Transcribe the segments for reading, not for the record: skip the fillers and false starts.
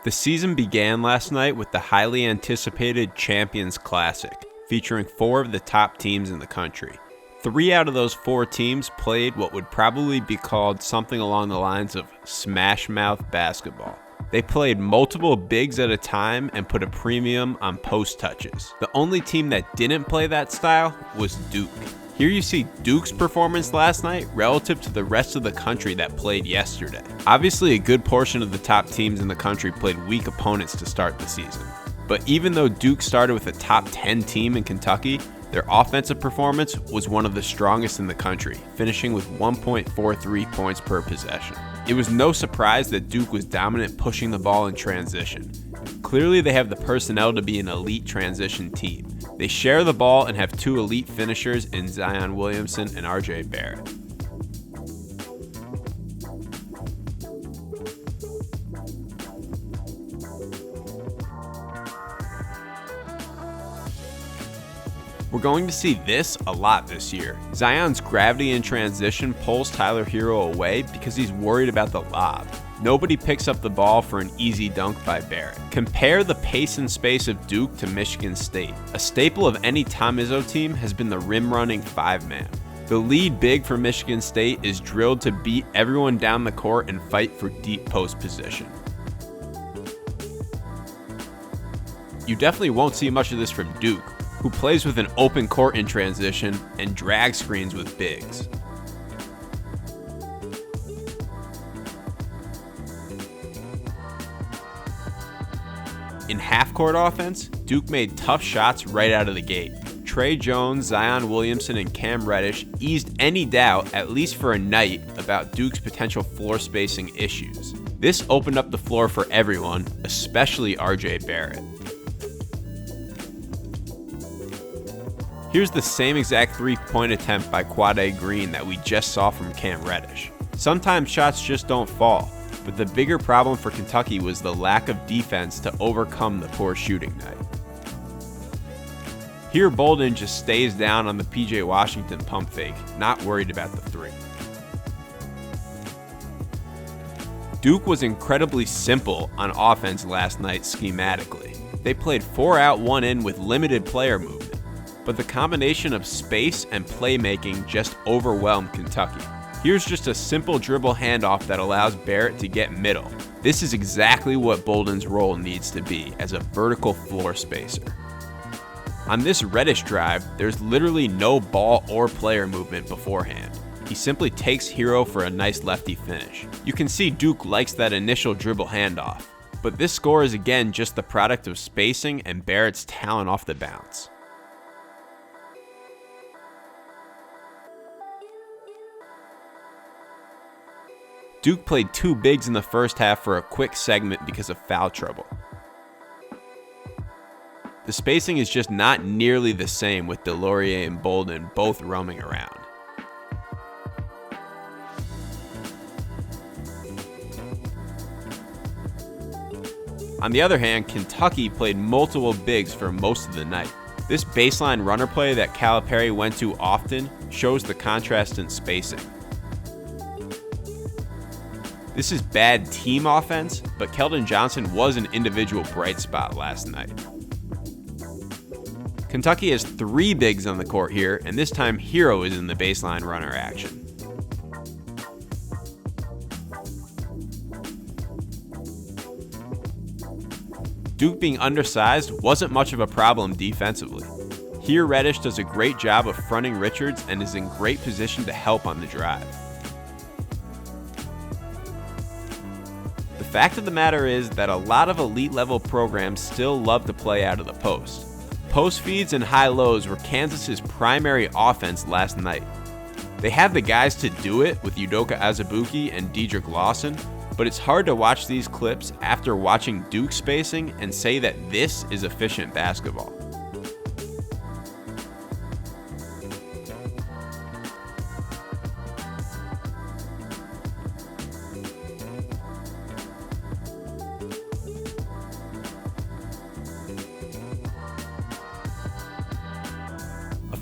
The season began last night with the highly anticipated Champions Classic, featuring 4 of the top teams in the country. 3 out of those 4 teams played what would probably be called something along the lines of smash mouth basketball. They played multiple bigs at a time and put a premium on post touches. The only team that didn't play that style was Duke. Here you see Duke's performance last night relative to the rest of the country that played yesterday. Obviously, a good portion of the top teams in the country played weak opponents to start the season. But even though Duke started with a top 10 team in Kentucky, their offensive performance was one of the strongest in the country, finishing with 1.43 points per possession. It was no surprise that Duke was dominant pushing the ball in transition. Clearly, they have the personnel to be an elite transition team. They share the ball and have 2 elite finishers in Zion Williamson and RJ Barrett. We're going to see this a lot this year. Zion's gravity in transition pulls Tyler Herro away because he's worried about the lob. Nobody picks up the ball for an easy dunk by Barrett. Compare the pace and space of Duke to Michigan State. A staple of any Tom Izzo team has been the rim-running 5-man. The lead big for Michigan State is drilled to beat everyone down the court and fight for deep post position. You definitely won't see much of this from Duke, who plays with an open court in transition and drag screens with bigs. In half-court offense, Duke made tough shots right out of the gate. Tre Jones, Zion Williamson, and Cam Reddish eased any doubt, at least for a night, about Duke's potential floor spacing issues. This opened up the floor for everyone, especially RJ Barrett. Here's the same exact 3-point attempt by Quade Green that we just saw from Cam Reddish. Sometimes shots just don't fall, but the bigger problem for Kentucky was the lack of defense to overcome the poor shooting night. Here Bolden just stays down on the PJ Washington pump fake, not worried about the 3. Duke was incredibly simple on offense last night schematically. They played 4 out, 1 in with limited player movement, but the combination of space and playmaking just overwhelmed Kentucky. Here's just a simple dribble handoff that allows Barrett to get middle. This is exactly what Bolden's role needs to be as a vertical floor spacer. On this Reddish drive, there's literally no ball or player movement beforehand. He simply takes Herro for a nice lefty finish. You can see Duke likes that initial dribble handoff, but this score is again just the product of spacing and Barrett's talent off the bounce. Duke played 2 bigs in the first half for a quick segment because of foul trouble. The spacing is just not nearly the same with DeLaurier and Bolden both roaming around. On the other hand, Kentucky played multiple bigs for most of the night. This baseline runner play that Calipari went to often shows the contrast in spacing. This is bad team offense, but Keldon Johnson was an individual bright spot last night. Kentucky has 3 bigs on the court here, and this time Herro is in the baseline runner action. Duke being undersized wasn't much of a problem defensively. Here Reddish does a great job of fronting Richards and is in great position to help on the drive. The fact of the matter is that a lot of elite level programs still love to play out of the post. Post feeds and high lows were Kansas's primary offense last night. They have the guys to do it with Udoka Azubuike and Dedrick Lawson, but it's hard to watch these clips after watching Duke spacing and say that this is efficient basketball.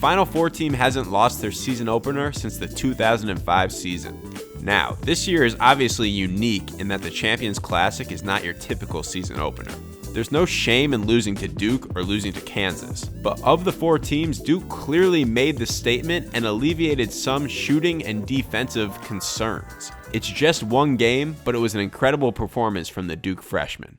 Final Four team hasn't lost their season opener since the 2005 season. Now, this year is obviously unique in that the Champions Classic is not your typical season opener. There's no shame in losing to Duke or losing to Kansas, but of the 4 teams, Duke clearly made the statement and alleviated some shooting and defensive concerns. It's just one game, but it was an incredible performance from the Duke freshmen.